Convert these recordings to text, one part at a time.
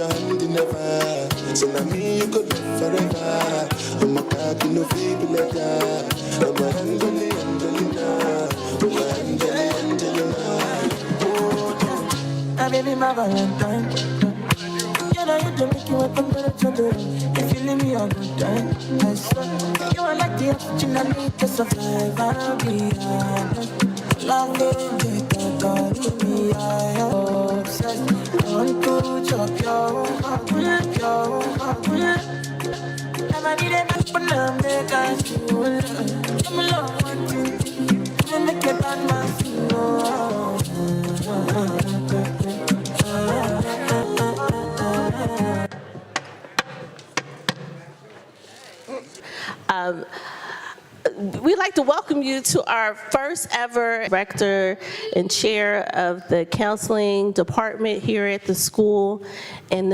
your hand in never. So now me you could live forever. I'm a cocky no feeble like that. I'm a Angelina. I'm a Angelina. Ah baby my Valentine. You know you do make you welcome to the jungle. If you leave me a good time, I swear you are like the oxygen I need to survive. I'll be honest. Love it, me, I am obsessed. I want to chop your heart. I'm a need a man, but now I'm make us feel. I'm alone, one thing. I'm make it bad, man, We'd like to welcome you to our first ever director and chair of the counseling department here at the school. And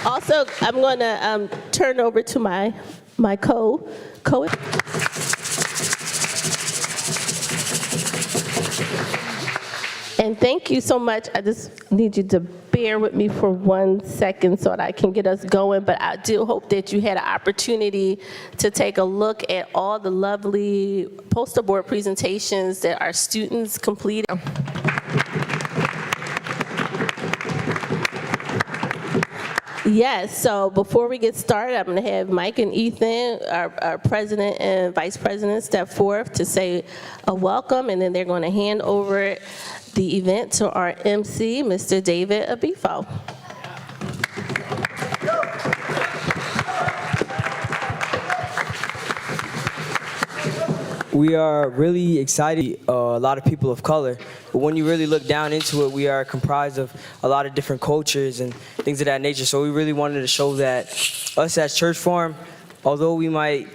also, I'm going to turn over to my co. And thank you so much. I just need you to bear with me for 1 second so that I can get us going. But I do hope that you had an opportunity to take a look at all the lovely poster board presentations that our students completed. Yes, so before we get started, I'm going to have Mike and Ethan, our president and vice president, step forth to say a welcome, and then they're going to hand over the event to our MC, Mr. David Abifo. We are really excited, a lot of people of color, but when you really look down into it, we are comprised of a lot of different cultures and things of that nature. So we really wanted to show that us as Church Farm, although we might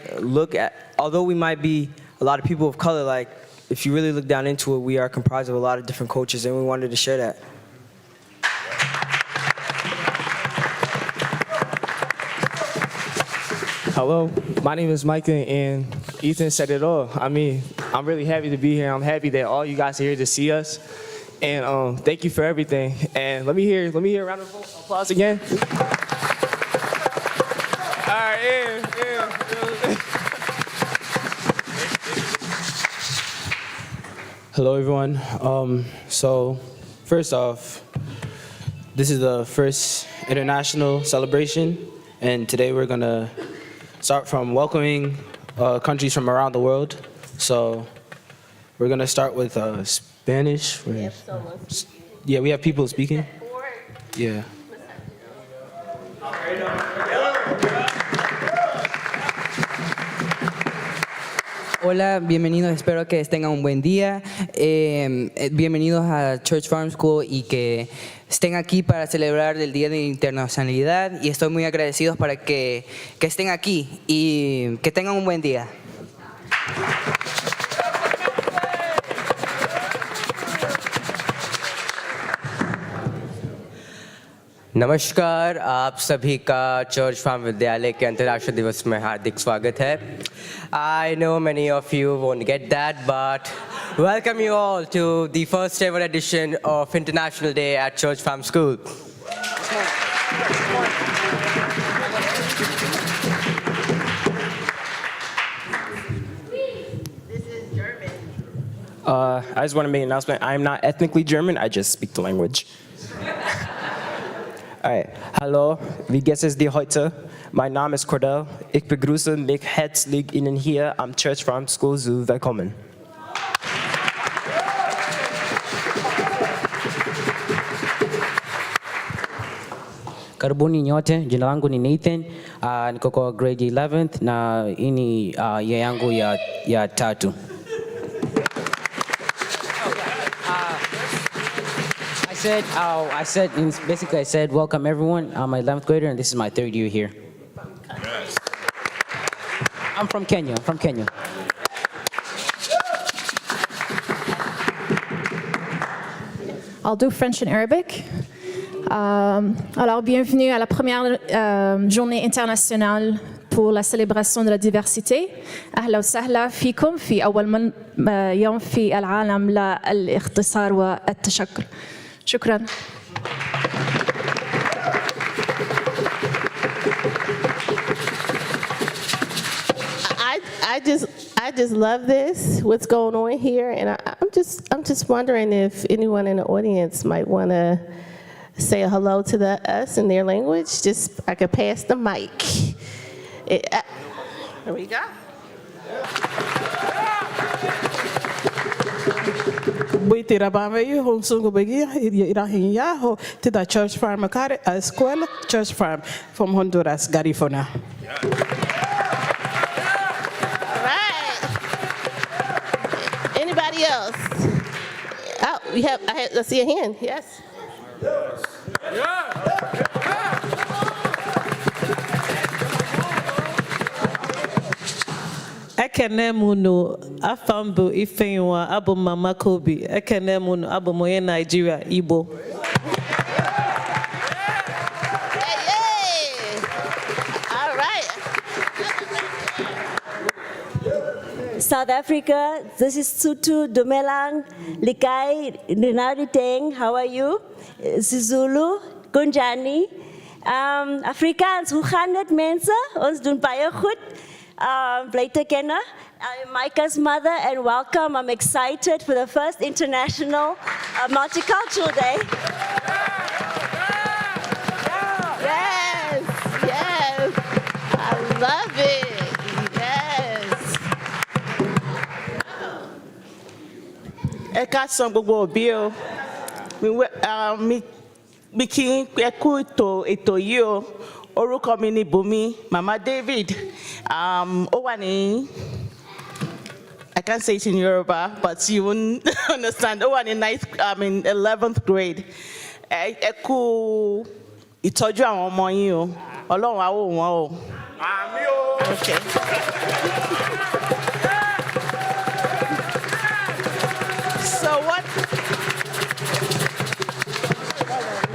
be a lot of people of color, like if you really look down into it, we are comprised of a lot of different cultures, and we wanted to share that. Hello, my name is Micah, and Ethan said it all. I mean, I'm really happy to be here. I'm happy that all you guys are here to see us, and thank you for everything. And let me hear a round of applause again. All right, yeah. Hello, everyone. So, first off, this is the first international celebration, and today we're gonna start from welcoming countries from around the world. So we're gonna start with Spanish. Yeah, we have people speaking. Yeah. Hola, bienvenidos, espero que tengan un buen día. Bienvenidos a Church Farm School y que estén aquí para celebrar el Día de Internacionalidad, y estoy muy agradecido para que estén aquí y que tengan un buen día. नमस्कार, आप सभी का church farm विद्यालय के अंतर्राष्ट्रीय दिवस में हार्दिक स्वागत है. I know many of you won't get that, but welcome you all to the first ever edition of International Day at Church Farm School. This is German. I just want to make an announcement. I am not ethnically German, I just speak the language. Alright, hallo, wie geht es dir heute? Mein Name ist Cordell. Ich begrüße mich herzlich Ihnen hier am Church Farm School zu willkommen. Karibuni nyote, jina langu ni Nathan, niko kwa grade 11th na hii ni year yangu ya tatu. I said, welcome everyone. I'm an 11th grader and this is my third year here. Yes. I'm from Kenya. I'll do French and Arabic. Alors, bienvenue à la première journée internationale pour la célébration de la diversité. أهلا وسهلا فيكم في أول يوم في العالم للاختصار والتشكل. شكرا. I just love this, what's going on here, and I'm just wondering if anyone in the audience might want to say a hello to us in their language. Just I could pass the mic. Here we go. Buitira bameyu honsungu begi irahinya ho to the Church Farm Academy Escuela Church Farm from Honduras, Garifuna. Anybody else? Oh, I see a hand. Yes. Ekenemuno afambu ifenywa abu mama Kobi. Ekenemuno abu moye Nigeria Igbo. All right. South Africa, this is Sutu Dumelang, Likai, Rinari how are you? Zulu, Gunjani. Afrikaans, hoe gaan het mensen? Ons doen baie goed. Bly te kennen. I'm Micah's mother and welcome. I'm excited for the first International Multicultural Day. Yes, yes. I love it. Yes. Eka son gbogbo obi o. Mi kí ẹkú ètò yìí o. Orúkọ mi ni Bùnmi, Mama David. Ó wà ní, I can't say it in Yoruba, but you won't understand. Ó wà ní 11th grade. Ẹ kú ìtọ́jú àwọn ọmọ yín o. Ọlọ́run á wò wọ́n o. Àmín o. Okay. So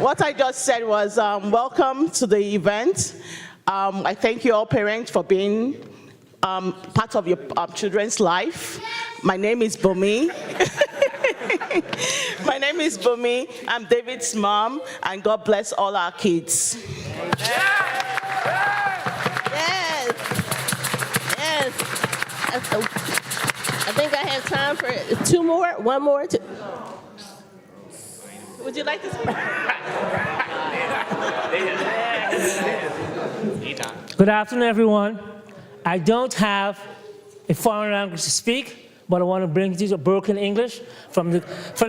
what I just said was welcome to the event. I thank you all parents for being part of your children's life. My name is Bùnmi. My name is Bùnmi. I'm David's mom, and God bless all our kids. Yes. Yes. I think I have time for two more, one more. Would you like to speak? Good afternoon, everyone. I don't have a foreign language to speak, but I want to bring you to broken English from the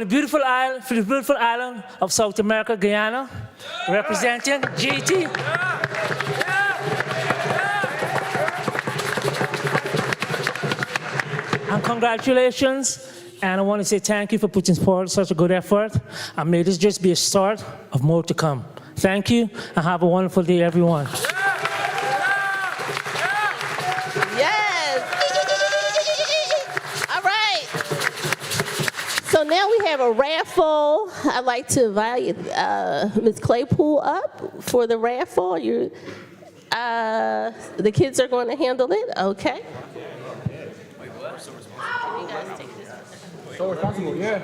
beautiful island of South America, Guyana, representing GT. And congratulations. And I want to say thank you for putting forward such a good effort. And may this just be a start of more to come. Thank you, and have a wonderful day, everyone. Yes. All right. So now we have a raffle. I'd like to invite Ms. Claypool up for the raffle. The kids are going to handle it. Okay. So responsible, yeah.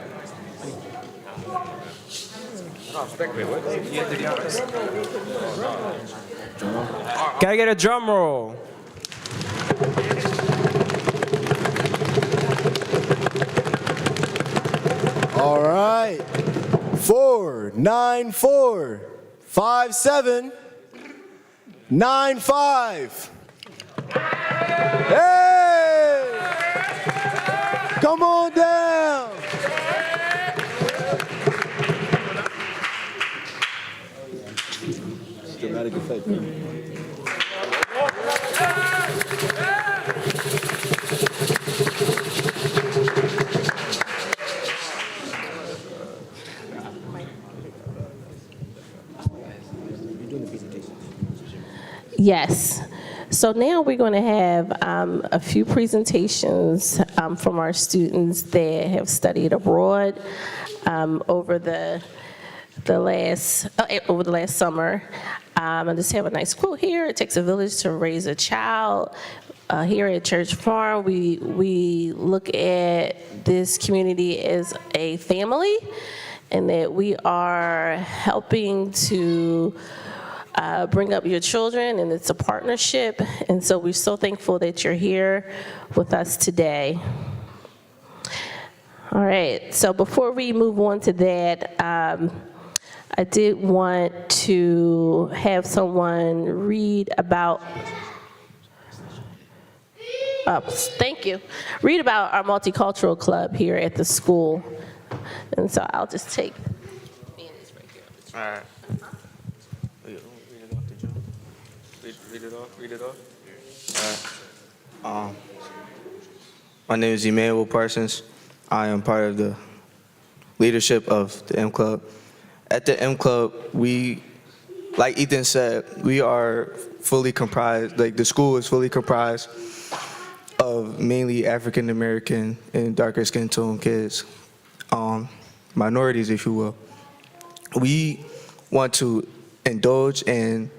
Can I get a drum roll? All right. 4945795. Hey! Come on down. Dramatic effect. Yes. So now we're going to have a few presentations from our students that have studied abroad over the last summer. I just have a nice quote here. It takes a village to raise a child. Here at Church Farm, we look at this community as a family, and that we are helping to bring up your children, and it's a partnership. And so we're so thankful that you're here with us today. All right, so before we move on to that, I did want to have someone read about, thank you, read about our multicultural club here at the school. And so I'll just take Andy's right here. All right. Read it off, did you? Read it off. All right. My name is Emmanuel Parsons. I am part of the leadership of the M Club. At the M Club, we, like Ethan said, we are fully comprised, like the school is fully comprised of mainly African American and darker skin tone kids, minorities, if you will. We want to indulge and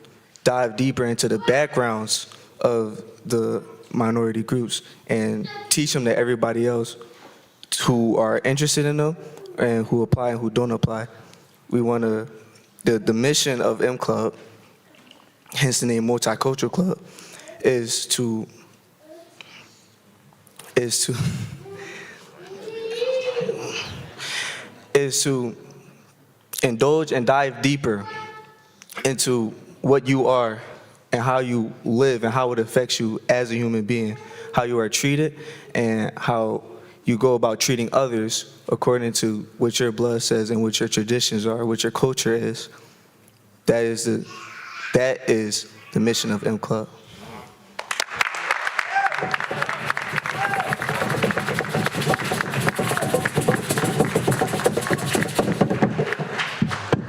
dive deeper into the backgrounds of the minority groups and teach them that everybody else who are interested in them and who apply and who don't apply. We want to, the mission of M Club, hence the name Multicultural Club, is to indulge and dive deeper into what you are and how you live and how it affects you as a human being, how you are treated and how you go about treating others according to what your blood says and what your traditions are, what your culture is. That is the mission of M Club.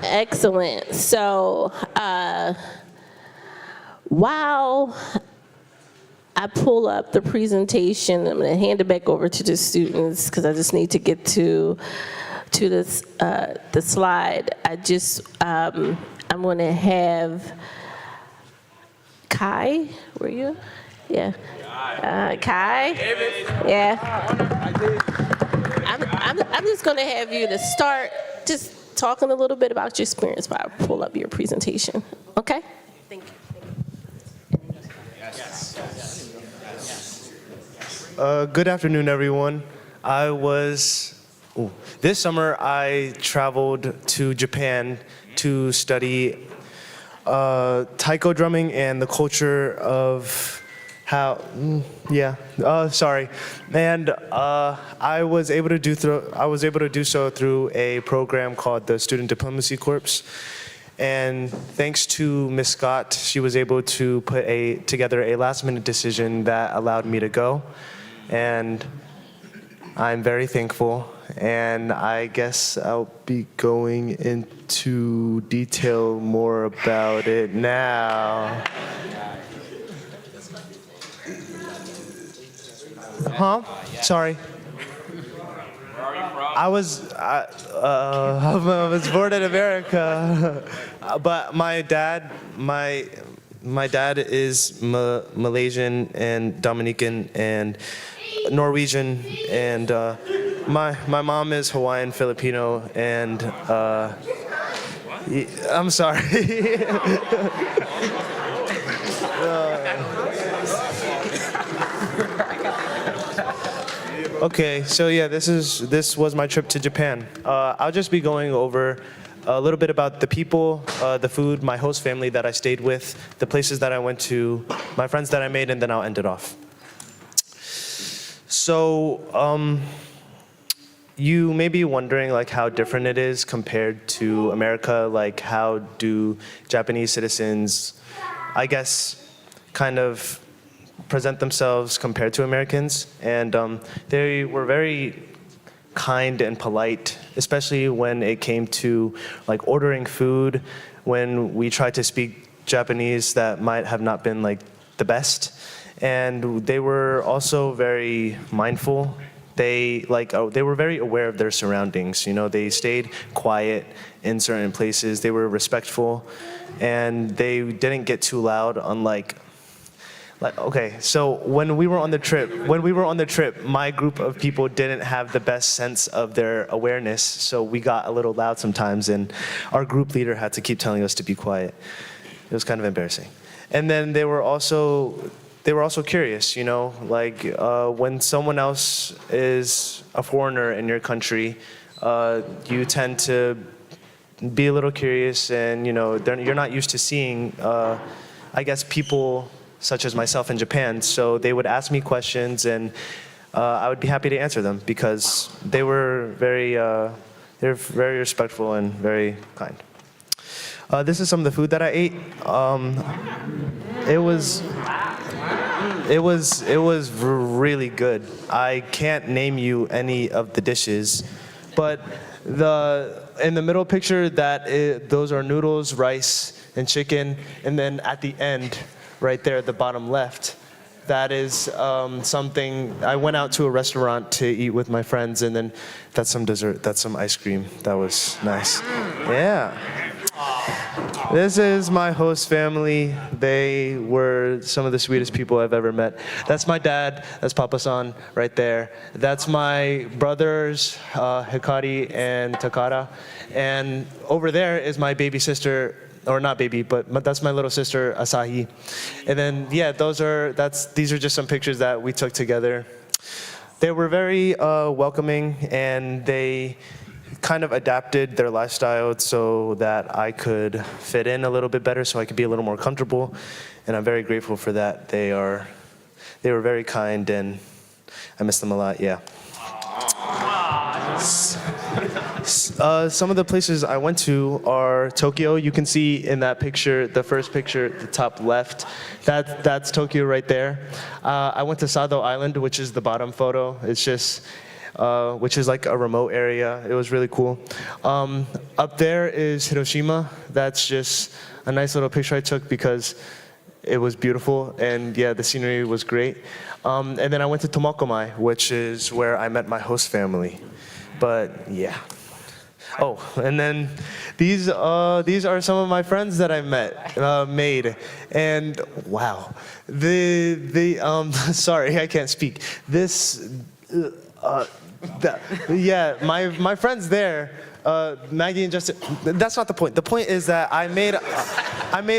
Excellent. So while I pull up the presentation, I'm going to hand it back over to the students because I just need to get to this the slide. I'm going to have Kai. Were you? Yeah. Kai. Yeah. I'm just going to have you to start just talking a little bit about your experience while I pull up your presentation. Okay? Thank you. Good afternoon, everyone. This summer I traveled to Japan to study taiko drumming and the culture of And I was able to do so through a program called the Student Diplomacy Corps. And thanks to Ms. Scott, she was able to put together a last-minute decision that allowed me to go. And I'm very thankful. And I guess I'll be going into detail more about it now. Huh? Sorry. I was born in America, but my dad is Malaysian and Dominican and Norwegian, and my mom is Hawaiian Filipino, and I'm sorry. Okay, so yeah, this was my trip to Japan. I'll just be going over a little bit about the people, the food, my host family that I stayed with, the places that I went to, my friends that I made, and then I'll end it off. So, you may be wondering like how different it is compared to America. Like, how do Japanese citizens, I guess, kind of present themselves compared to Americans? And they were very kind and polite, especially when it came to like ordering food. When we tried to speak Japanese, that might have not been like the best. And they were also very mindful they were very aware of their surroundings. You know, they stayed quiet in certain places. They were respectful, and they didn't get too loud. Okay, so when we were on the trip, my group of people didn't have the best sense of their awareness, so we got a little loud sometimes, and our group leader had to keep telling us to be quiet. It was kind of embarrassing. And then they were also curious, you know, like when someone else is a foreigner in your country, you tend to be a little curious, and you know, you're not used to seeing, I guess, people such as myself in Japan. So they would ask me questions, and I would be happy to answer them because they were very respectful and very kind. This is some of the food that I ate. It was really good. I can't name you any of the dishes, but in the middle picture, those are noodles, rice, and chicken, and then at the end, right there at the bottom left, that is something. I went out to a restaurant to eat with my friends, and then that's some dessert, that's some ice cream. That was nice. Yeah. This is my host family. They were some of the sweetest people I've ever met. That's my dad. That's Papa-san right there. That's my brothers, Hikari and Takara. And over there is my baby sister, or not baby, but that's my little sister, Asahi. And then, yeah, these are just some pictures that we took together. They were very welcoming, and they kind of adapted their lifestyle so that I could fit in a little bit better, so I could be a little more comfortable, and I'm very grateful for that. They were very kind, and I miss them a lot, yeah. Some of the places I went to are Tokyo. You can see in that picture, the first picture, the top left, that's Tokyo right there. I went to Sado Island, which is the bottom photo. It's just, which is like a remote area. It was really cool. Up there is Hiroshima. That's just a nice little picture I took because it was beautiful, and yeah, the scenery was great. And then I went to Tomokomai, which is where I met my host family. But yeah. Oh, and then these are some of my friends that I made, and wow, sorry, I can't speak. Yeah, my friends there, Maggie and Justin. That's not the point. The point is that I made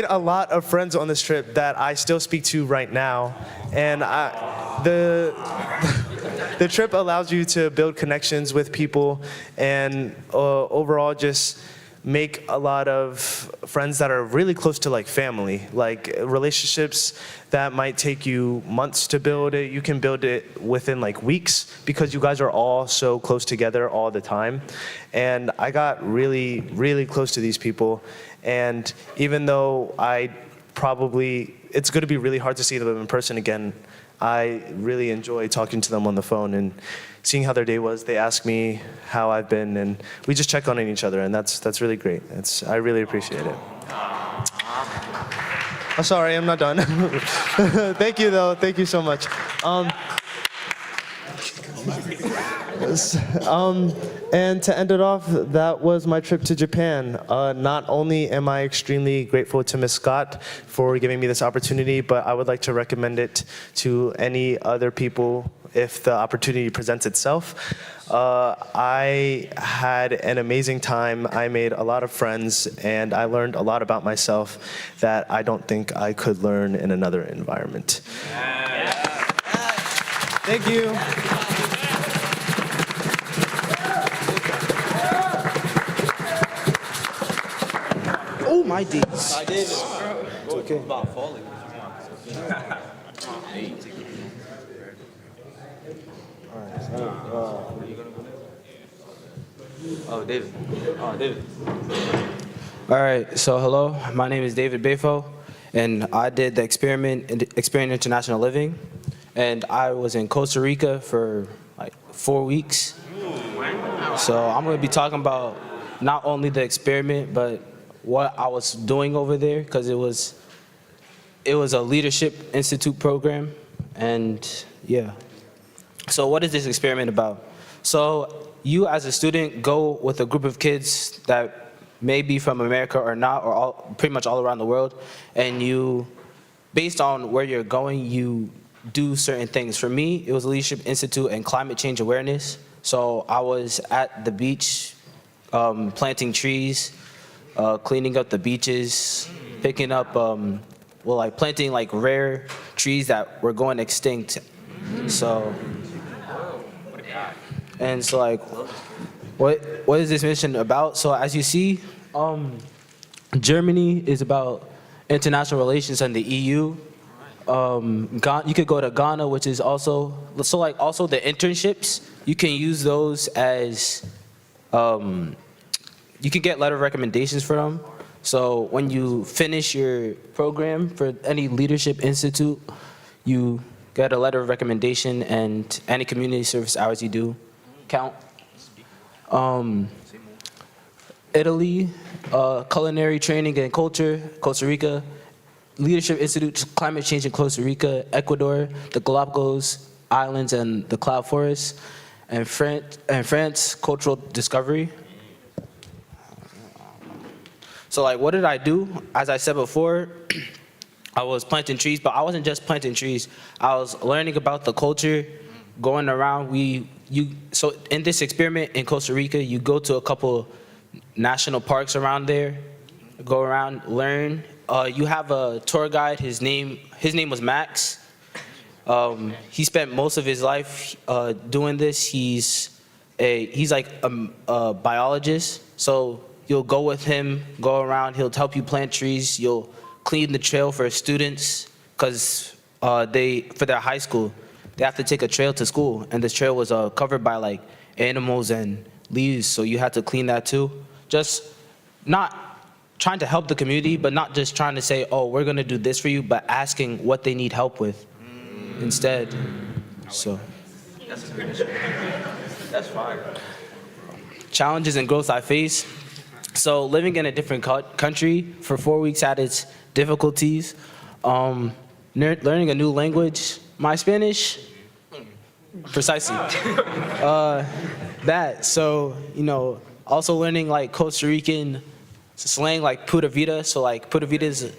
a lot of friends on this trip that I still speak to right now, and the trip allows you to build connections with people, and overall just make a lot of friends that are really close to like family, like relationships that might take you months to build it. You can build it within like weeks because you guys are all so close together all the time. And I got really, really close to these people. And even though it's going to be really hard to see them in person again, I really enjoy talking to them on the phone and seeing how their day was. They ask me how I've been, and we just check on each other, and that's really great. I really appreciate it. Oh, sorry, I'm not done. Thank you, though. Thank you so much. And to end it off, that was my trip to Japan. Not only am I extremely grateful to Ms. Scott for giving me this opportunity, but I would like to recommend it to any other people if the opportunity presents itself. I had an amazing time. I made a lot of friends, and I learned a lot about myself that I don't think I could learn in another environment. Thank you. Oh my days. I did. It's okay. About falling. Oh, David. Oh, David. All right, so hello, my name is David Bafo, and I did the Experiment International Living, and I was in Costa Rica for like 4 weeks. So I'm gonna be talking about not only the experiment, but what I was doing over there, because it was a Leadership Institute program, and yeah. So what is this experiment about? So you as a student go with a group of kids that may be from America or not, or pretty much all around the world, and you, based on where you're going, you do certain things. For me, it was Leadership Institute and Climate Change Awareness. So I was at the beach, planting trees, cleaning up the beaches, picking up, planting like rare trees that were going extinct. So, and so like, what is this mission about? So as you see, Germany is about international relations and the EU. You could go to Ghana, which is also the internships. You can use those as, you can get letter of recommendations for them. So when you finish your program for any Leadership Institute, you get a letter of recommendation, and any community service hours you do count. Italy, culinary training and culture, Costa Rica, Leadership Institute, climate change in Costa Rica, Ecuador, the Galapagos Islands and the Cloud Forest, and France, cultural discovery. So like, what did I do? As I said before, I was planting trees, but I wasn't just planting trees. I was learning about the culture, going around. So in this experiment in Costa Rica, you go to a couple national parks around there, go around, learn. You have a tour guide. His name was Max. He spent most of his life doing this. He's like a biologist. So you'll go with him, go around. He'll help you plant trees. You'll clean the trail for students, because for their high school, they have to take a trail to school, and this trail was covered by like animals and leaves, so you had to clean that too. Just not trying to help the community, but not just trying to say, oh, we're gonna do this for you, but asking what they need help with instead. So that's a good issue. That's fine. Challenges and growth I face. So living in a different country for 4 weeks had its difficulties. Learning a new language, my Spanish, precisely. That, so, also learning like Costa Rican slang, like pura vida. So like pura vida is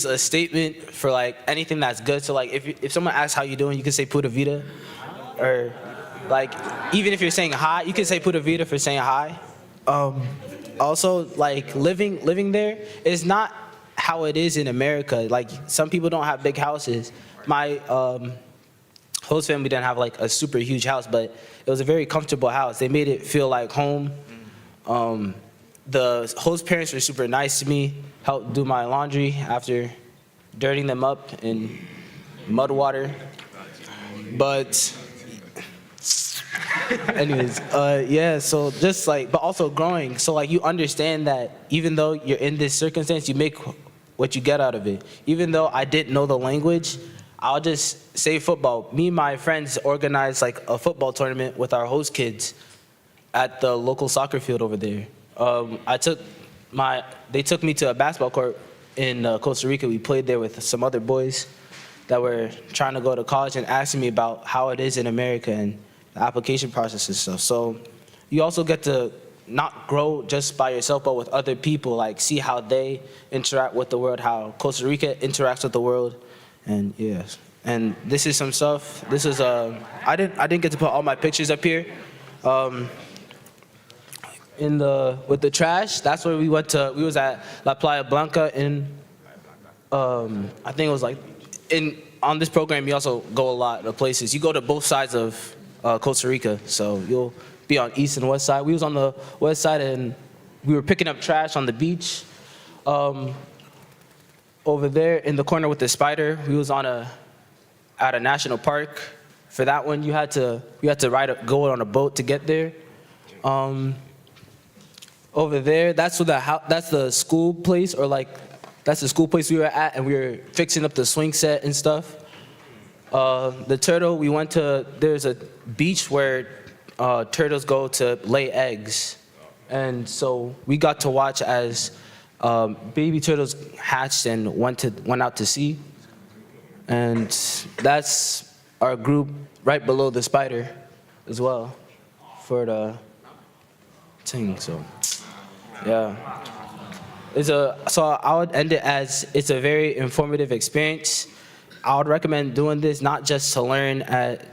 a statement for like anything that's good. So like if someone asks how you doing, you can say pura vida. Or like, even if you're saying hi, you can say pura vida for saying hi. Also, like living there is not how it is in America. Like some people don't have big houses. My host family didn't have like a super huge house, but it was a very comfortable house. They made it feel like home. The host parents were super nice to me, helped do my laundry after dirtying them up in mud water. But anyways, yeah, so just like, but also growing. So like you understand that even though you're in this circumstance, you make what you get out of it. Even though I didn't know the language, I'll just say football. Me and my friends organized like a football tournament with our host kids at the local soccer field over there. They took me to a basketball court in Costa Rica. We played there with some other boys that were trying to go to college and asking me about how it is in America and the application process and stuff. So you also get to not grow just by yourself, but with other people, like see how they interact with the world, how Costa Rica interacts with the world, and yes. And this is some stuff. This is I didn't get to put all my pictures up here. With the trash, that's where we went to. We was at La Playa Blanca in, I think it was like, on this program you also go a lot of places. You go to both sides of Costa Rica, so you'll be on east and west side. We was on the west side, and we were picking up trash on the beach. Over there in the corner with the spider, we was at a national park. For that one, you had to go on a boat to get there. Over there, that's the school place, or like that's the school place we were at, and we were fixing up the swing set and stuff. The turtle, we went to, there's a beach where turtles go to lay eggs. And so we got to watch as baby turtles hatched and went out to sea. And that's our group right below the spider as well for the thing. So yeah, so I would end it as it's a very informative experience. I would recommend doing this not just to learn,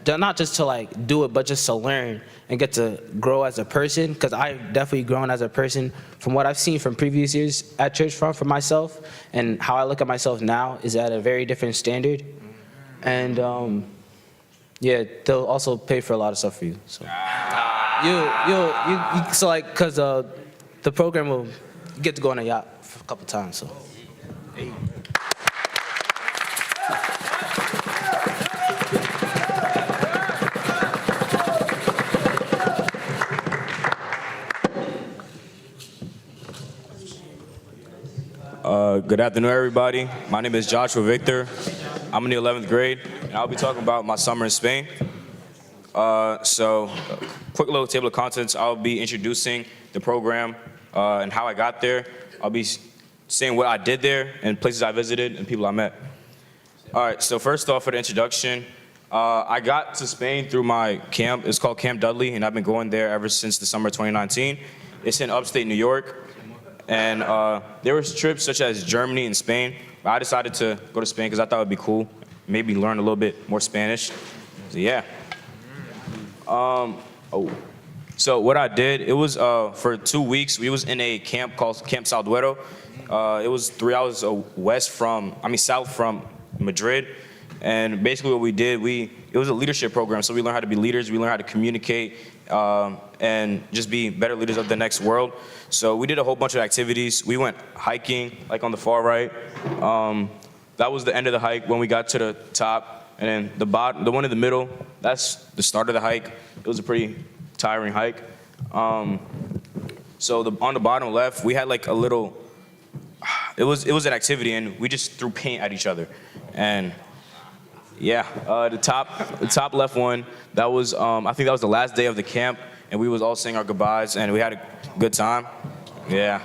not just to like do it, but just to learn and get to grow as a person. Because I've definitely grown as a person from what I've seen from previous years at Church Farm for myself, and how I look at myself now is at a very different standard. And yeah, they'll also pay for a lot of stuff for you. So so like, because the program will get to go on a yacht a couple times. So. Hey. Good afternoon, everybody. My name is Joshua Victor. I'm in the 11th grade, and I'll be talking about my summer in Spain. So, quick little table of contents. I'll be introducing the program and how I got there. I'll be saying what I did there and places I visited and people I met. All right, so first off, for the introduction, I got to Spain through my camp. It's called Camp Dudley, and I've been going there ever since the summer of 2019. It's in upstate New York. And there was trips such as Germany and Spain. But I decided to go to Spain because I thought it would be cool. Maybe learn a little bit more Spanish. So yeah. So what I did, it was for 2 weeks. We was in a camp called Camp Salduero. It was 3 hours south from Madrid. And basically what we did, it was a leadership program. So we learned how to be leaders. We learned how to communicate and just be better leaders of the next world. So we did a whole bunch of activities. We went hiking, like on the far right. That was the end of the hike when we got to the top. And then the one in the middle, that's the start of the hike. It was a pretty tiring hike. So on the bottom left, we had like a little, it was an activity, and we just threw paint at each other. And yeah, the top left one, that was, I think that was the last day of the camp, and we was all saying our goodbyes, and we had a good time. Yeah.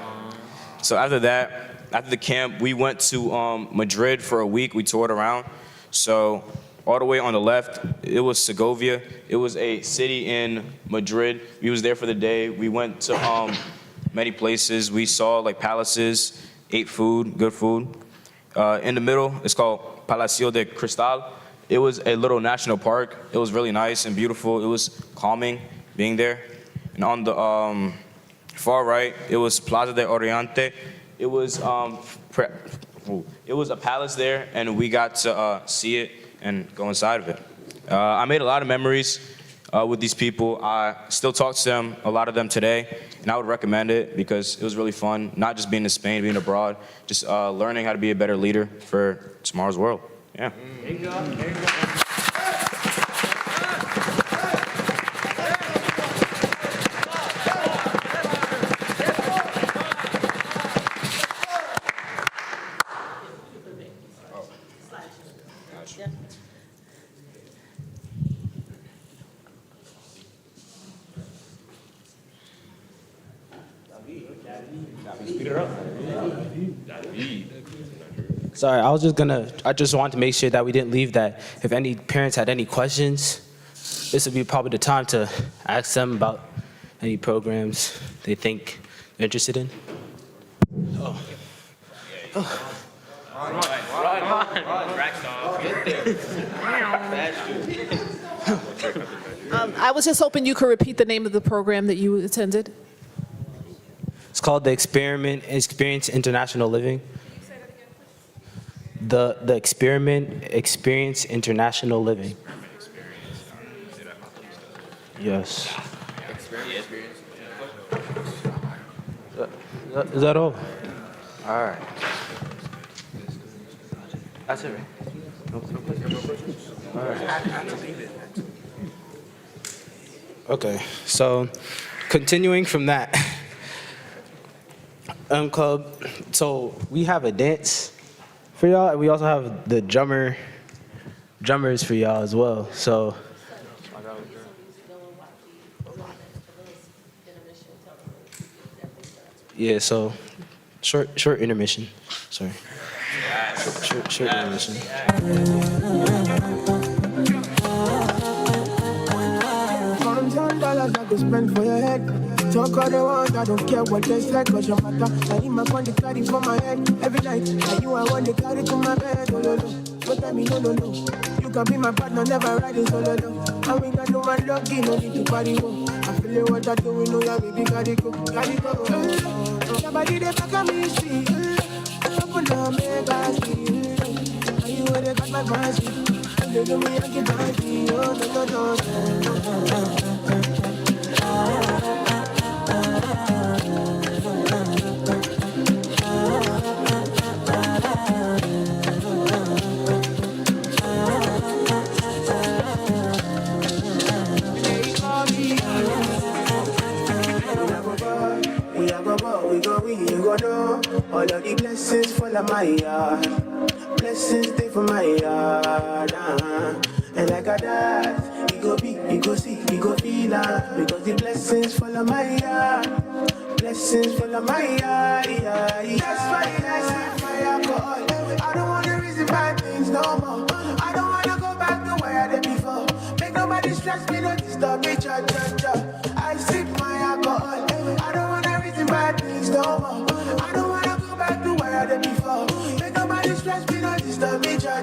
So after that, after the camp, we went to Madrid for a week. We toured around. So all the way on the left, it was Segovia. It was a city in Madrid. We was there for the day. We went to many places. We saw like palaces, ate food, good food. In the middle, it's called Palacio de Cristal. It was a little national park. It was really nice and beautiful. It was calming being there. And on the far right, it was Plaza de Oriente. It was a palace there, and we got to see it and go inside of it. I made a lot of memories with these people. I still talk to them, a lot of them today, and I would recommend it because it was really fun, not just being in Spain, being abroad, just learning how to be a better leader for tomorrow's world. Yeah. There you go. There you go. Sorry, I just wanted to make sure that we didn't leave that. If any parents had any questions, this would be probably the time to ask them about any programs they think they're interested in. Oh. I was just hoping you could repeat the name of the program that you attended. It's called the Experience International Living. The Experience International Living. Yes. Is that all? All right. That's it, right? All right. Okay, so continuing from that, club. So we have a dance for y'all, and we also have the drummers for y'all as well. So. Yeah, so short intermission. Sorry. Short intermission. spend for your head. Talk all they want, I don't care what they say, cause your matter. Now you my one to carry for my head every night. Now you I want to carry to my bed, oh no no. But tell me no no no. You can be my partner, never riding solo no. And we got no one lucky, no need to party go. I feel it what I do, we know ya baby, gotta go. Your body they back at me, see. Open up, make I see. Now you where they got my fancy. And they do me, I get fancy. Oh no no no. You go know all of the blessings fall on my yard. Blessings stay for my yard. And like a dad, you go be, you go see, you go feel because the blessings fall on my yard. Blessings fall on my yard. That's why I say my alcohol. I don't wanna reason bad things no more. I don't wanna go back to where I did before. Make nobody stress me, don't disturb me, cha. I sip my alcohol. I don't wanna reason bad things no more. I don't wanna go back to where I did before. Make nobody stress me, don't disturb me, cha.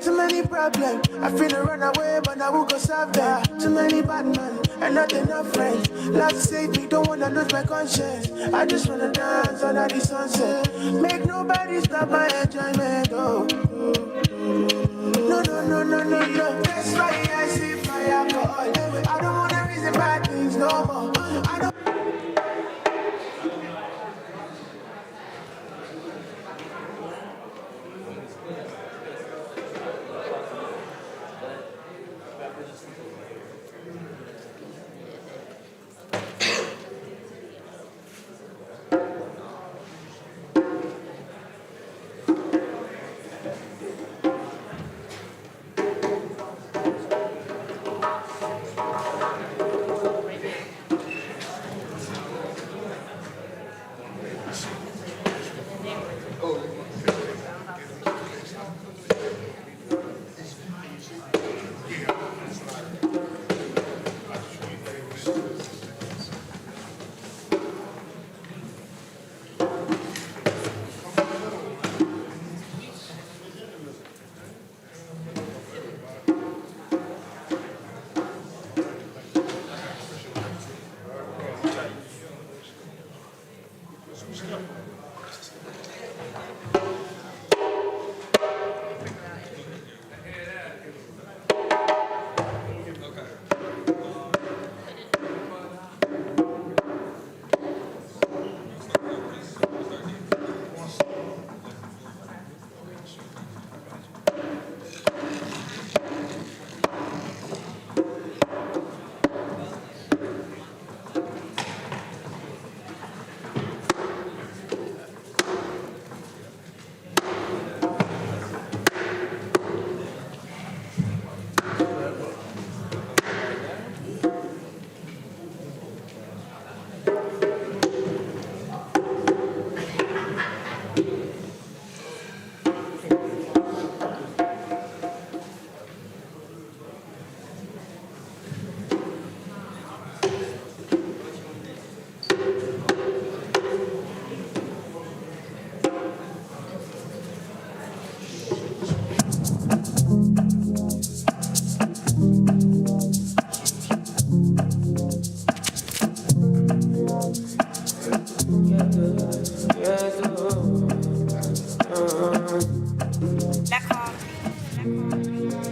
Too many problems. I finna run away, but I will go solve them. Too many bad men and not enough friends. Love save me, don't wanna lose my conscience. I just wanna dance under the sunset. Make nobody stop my enjoyment. Oh, no. That's why I sip my alcohol. I don't wanna reason bad things no more. I don't.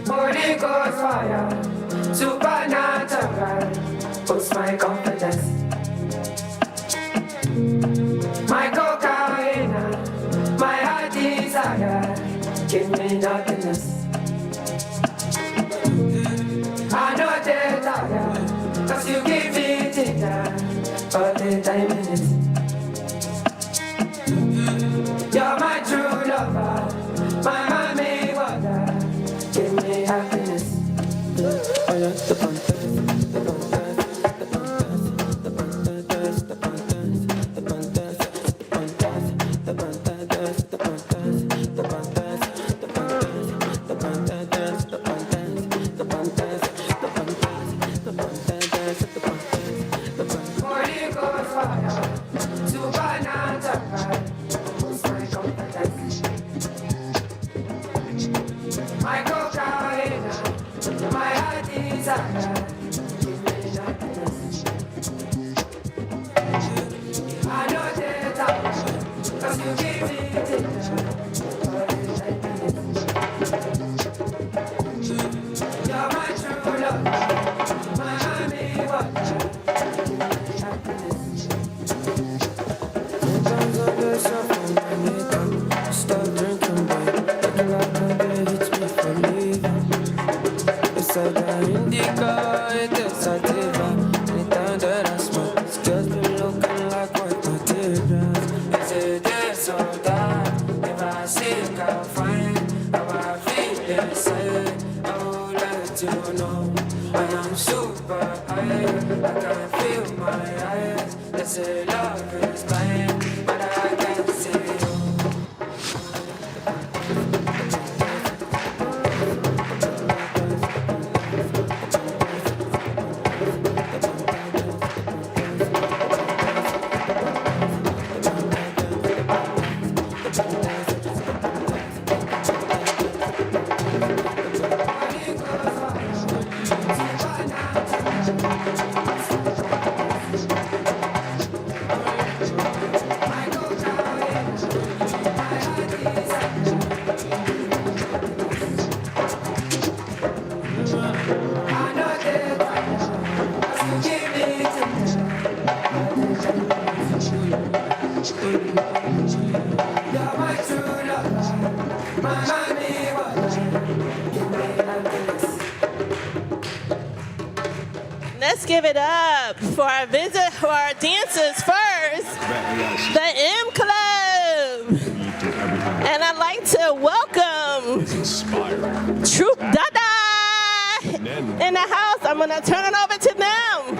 Holy Ghost fire, supernatural, boost my confidence. My cocaine, my heart desire, give me nothingness. I know they're tired, cause you give me dinner, all the time in it. You're my true lover, my mommy was Let's give it up for our dancers first, the M Club. And I'd like to welcome Troop Dada in the house. I'm gonna turn it over to them.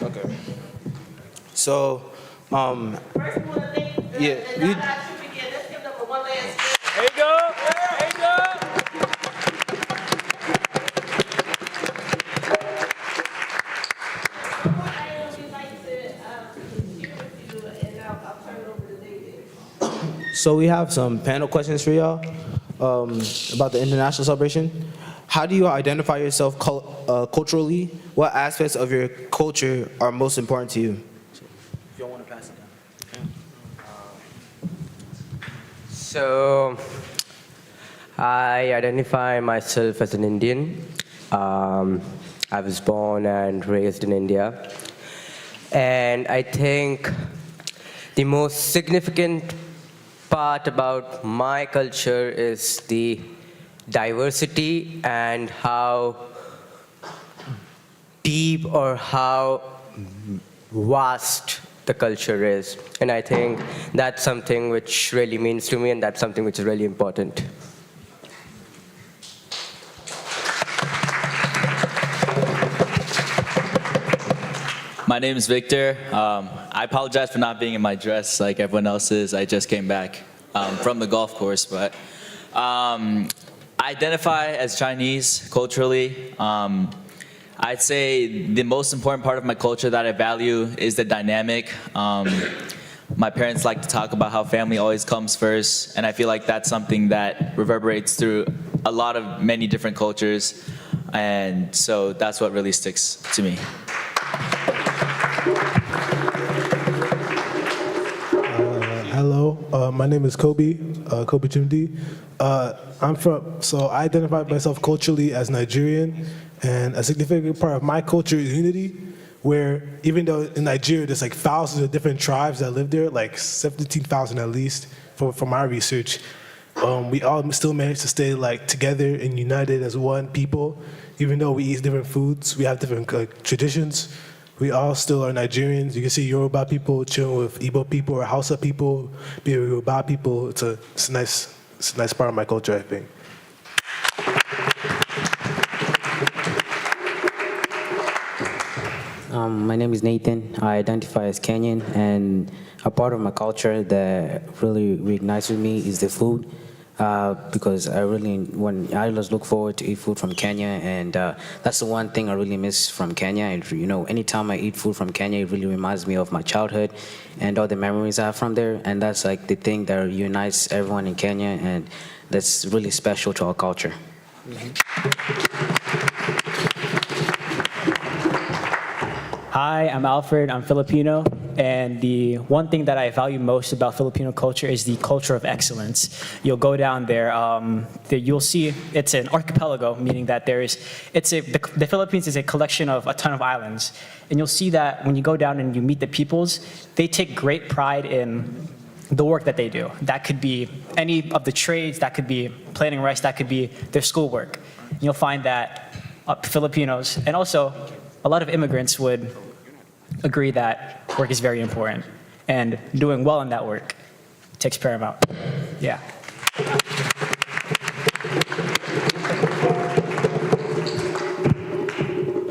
Okay. So, yeah, There you go. There you go. So we have some panel questions for y'all about the international celebration. How do you identify yourself culturally? What aspects of your culture are most important to you? So, if y'all want to pass it down. So, I identify myself as an Indian. I was born and raised in India. And I think the most significant part about my culture is the diversity and how deep or how vast the culture is. And I think that's something which really means to me, and that's something which is really important. My name is Victor. I apologize for not being in my dress like everyone else is. I just came back from the golf course, but I identify as Chinese culturally. I'd say the most important part of my culture that I value is the dynamic. My parents like to talk about how family always comes first, and I feel like that's something that reverberates through a lot of many different cultures, and so that's what really sticks to me. Hello, my name is Kobe Chimdi. I identify myself culturally as Nigerian, and a significant part of my culture is unity, where even though in Nigeria there's like thousands of different tribes that live there, like 17,000 at least, from my research, we all still manage to stay like together and united as one people, even though we eat different foods, we have different traditions. We all still are Nigerians. You can see Yoruba people chilling with Igbo people or Hausa people, being Yoruba people. It's a nice part of my culture, I think. My name is Nathan. I identify as Kenyan, and a part of my culture that really reignites with me is the food. Because I always look forward to eat food from Kenya, and that's the one thing I really miss from Kenya. And anytime I eat food from Kenya, it really reminds me of my childhood and all the memories I have from there. And that's like the thing that unites everyone in Kenya, and that's really special to our culture. Hi, I'm Alfred. I'm Filipino, and the one thing that I value most about Filipino culture is the culture of excellence. You'll go down there, you'll see it's an archipelago, meaning that the Philippines is a collection of a ton of islands, and you'll see that when you go down and you meet the peoples, they take great pride in the work that they do. That could be any of the trades, that could be planting rice, that could be their schoolwork. And you'll find that Filipinos, and also a lot of immigrants, would agree that work is very important, and doing well in that work takes paramount. Yeah.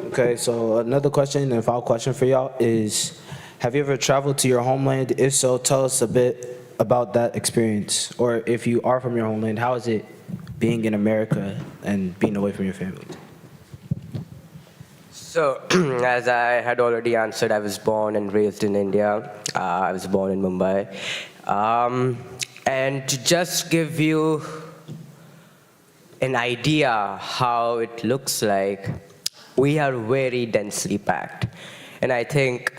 Okay, so another question and follow-up question for y'all is, have you ever traveled to your homeland? If so, tell us a bit about that experience. Or if you are from your homeland, how is it being in America and being away from your family? So, as I had already answered, I was born and raised in India. I was born in Mumbai. And to just give you an idea how it looks like, we are very densely packed. And I think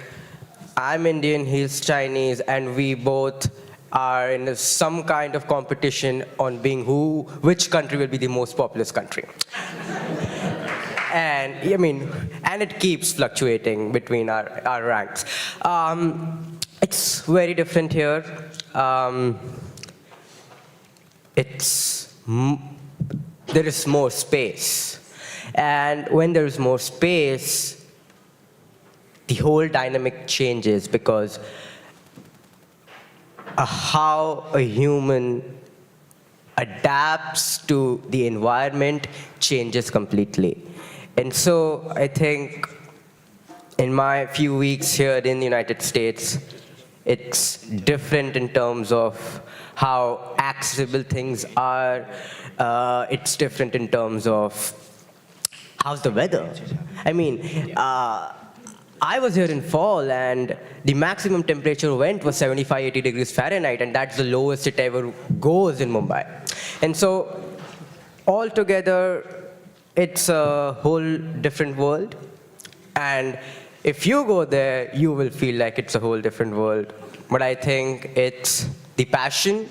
I'm Indian, he's Chinese, and we both are in some kind of competition on being which country will be the most populous country. And and it keeps fluctuating between our ranks. It's very different here. There is more space. And when there is more space, the whole dynamic changes, because how a human adapts to the environment changes completely. And so I think in my few weeks here in the United States, it's different in terms of how accessible things are. It's different in terms of how's the weather. I mean, I was here in fall and the maximum temperature went was 75, 80 degrees Fahrenheit, and that's the lowest it ever goes in Mumbai. And so altogether, it's a whole different world. And if you go there, you will feel like it's a whole different world. But I think it's the passion,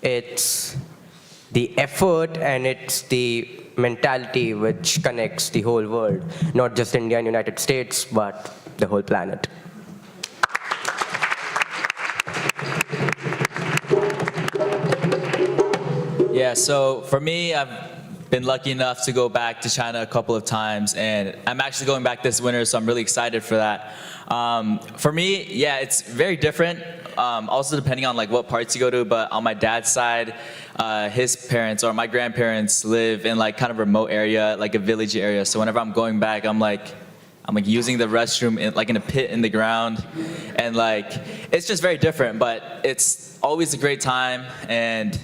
it's the effort, and it's the mentality which connects the whole world, not just India and United States, but the whole planet. Yeah, so for me, I've been lucky enough to go back to China a couple of times, and I'm actually going back this winter, so I'm really excited for that. For me, yeah, it's very different, also depending on like what parts you go to, but on my dad's side, his parents or my grandparents live in like kind of remote area, like a village area, so whenever I'm going back, I'm like using the restroom in a pit in the ground, and like, it's just very different, but it's always a great time, and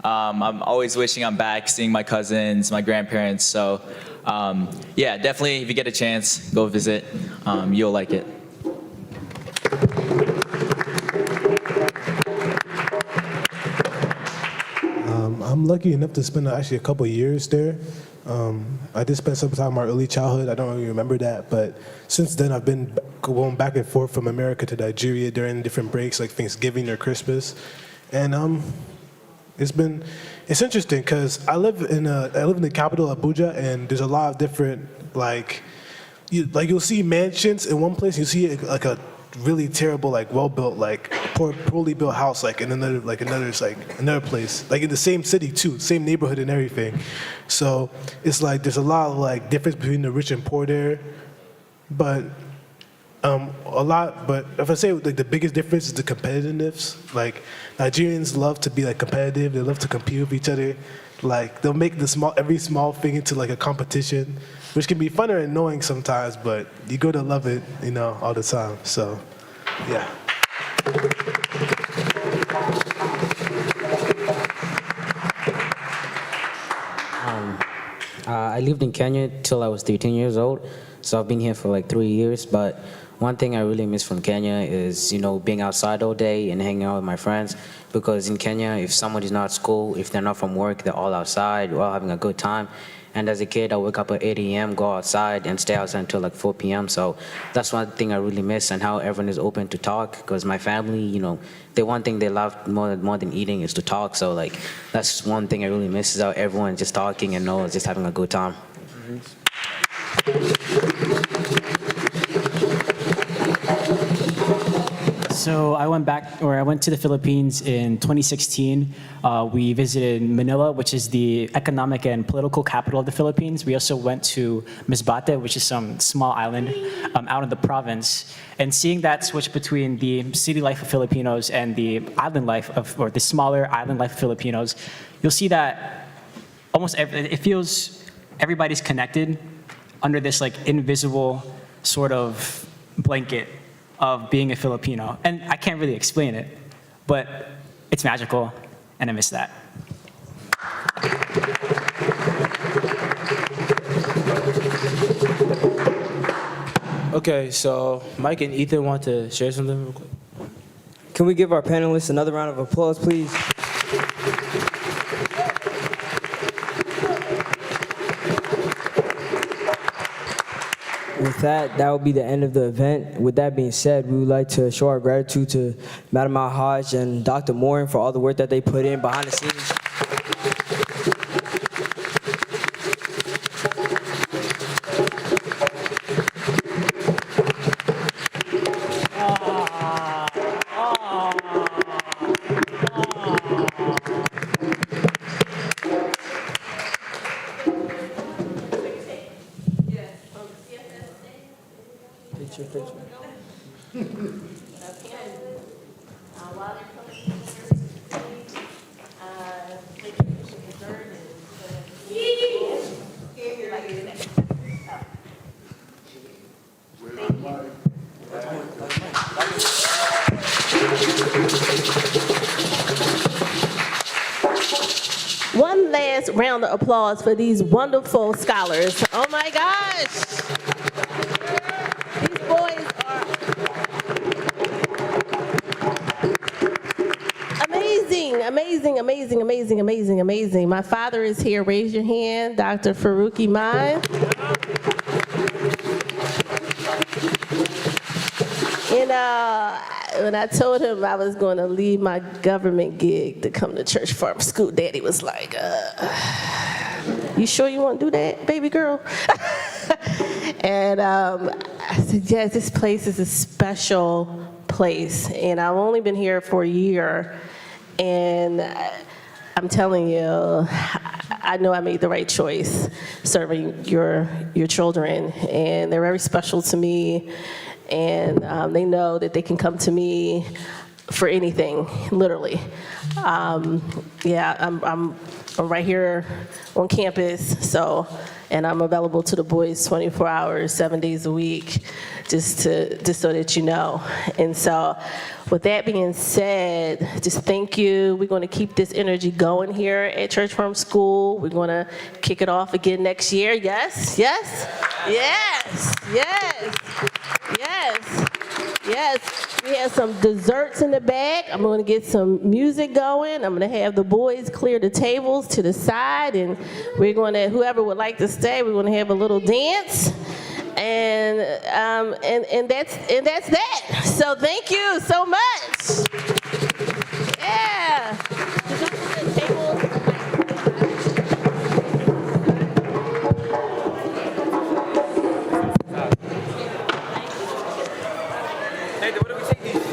I'm always wishing I'm back, seeing my cousins, my grandparents. So yeah, definitely if you get a chance, go visit. You'll like it. I'm lucky enough to spend actually a couple of years there. I did spend some time in my early childhood. I don't really remember that, but since then I've been going back and forth from America to Nigeria during different breaks like Thanksgiving or Christmas, and it's interesting because I live in the capital, Abuja, and there's a lot of different you'll see mansions in one place, you see like a really terrible well-built poorly built house in another place, like in the same city too, same neighborhood and everything. So it's like there's a lot of difference between the rich and poor there, but but if I say the biggest difference is the competitiveness. Like Nigerians love to be competitive. They love to compete with each other. Like they'll make every small thing into a competition, which can be fun or annoying sometimes. But you go to love it, all the time. So, yeah. I lived in Kenya till I was 13 years old, so I've been here for 3 years. But one thing I really miss from Kenya is, being outside all day and hanging out with my friends. Because in Kenya, if somebody's not at school, if they're not from work, they're all outside, we're all having a good time. And as a kid, I wake up at 8 a.m., go outside, and stay outside until 4 p.m. So that's one thing I really miss, and how everyone is open to talk. Because my family, the one thing they love more than eating is to talk. So that's one thing I really miss, is how everyone is just talking and just having a good time. So I went to the Philippines in 2016. We visited Manila, which is the economic and political capital of the Philippines. We also went to Masbate, which is some small island out in the province. And seeing that switch between the city life of Filipinos and the island life or the smaller island life of Filipinos, you'll see that it feels everybody's connected under this invisible sort of blanket of being a Filipino. And I can't really explain it, but it's magical, and I miss that. Okay, so Mike and Ethan want to share something real quick. Can we give our panelists another round of applause, please? With that will be the end of the event. With that being said, we would like to show our gratitude to Madam Al-Hajj and Dr. Morin for all the work that they put in behind the scenes. Picture. last round of applause for these wonderful scholars. Oh my gosh. These boys are amazing, amazing, amazing, amazing, amazing, amazing. My father is here. Raise your hand, Dr. Farouk Iman. When I told him I was going to leave my government gig to come to Church Farm School, Daddy was like, you sure you want to do that, baby girl? And I said, yes, this place is a special place. And I've only been here for a year. And I'm telling you, I know I made the right choice serving your children. And they're very special to me. And they know that they can come to me for anything, literally. Yeah, I'm right here on campus, and I'm available to the boys 24 hours, 7 days a week, just so that you know. And so, with that being said, just thank you. We're going to keep this energy going here at Church Farm School. We're going to kick it off again next year. Yes, yes, yes, yes, yes, yes. We have some desserts in the back. I'm going to get some music going. I'm going to have the boys clear the tables to the side, and we're going to, whoever would like to stay, we're going to have a little dance. And that's that. So thank you so much. Yeah. Hey, what do we take these?